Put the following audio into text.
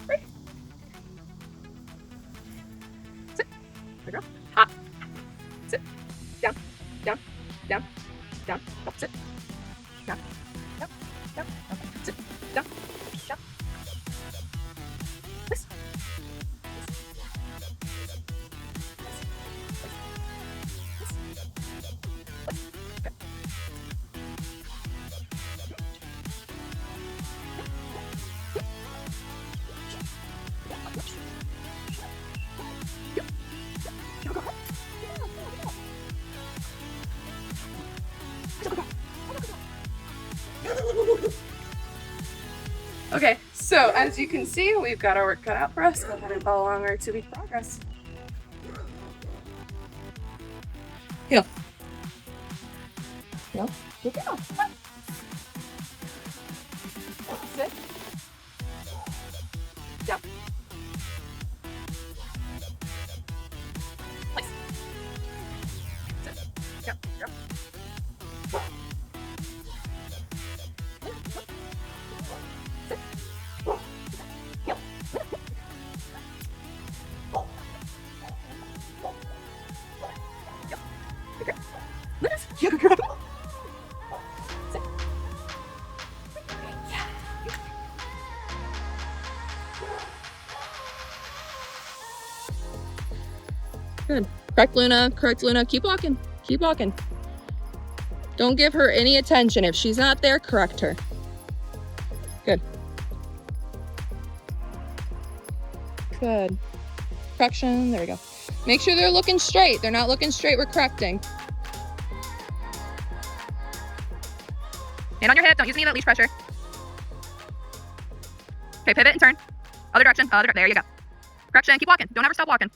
Break. Sit. Good girl. Hop. Sit. Down. Down. Down. Down. Up. Sit. Down. Down. Down. Okay. Sit. Down. Down. Twist. Okay, so as you can see, we've got our work cut out for us. Go ahead and follow along our 2-week progress. Heel. Heel. Good girl. Sit. Down. Place. Sit. Down. Down. Sit. Heel. Heel. Good girl. Lift. Yeah, good girl. Sit. Yeah. Good. Correct, Luna. Correct, Luna. Keep walking. Keep walking. Don't give her any attention. If she's not there, correct her. Good. Good. Correction. There we go. Make sure they're looking straight. They're not looking straight. We're correcting. Hand on your hip. Don't use any of that leash pressure. Okay, pivot and turn. Other direction. There you go. Correction. Keep walking. Don't ever stop walking.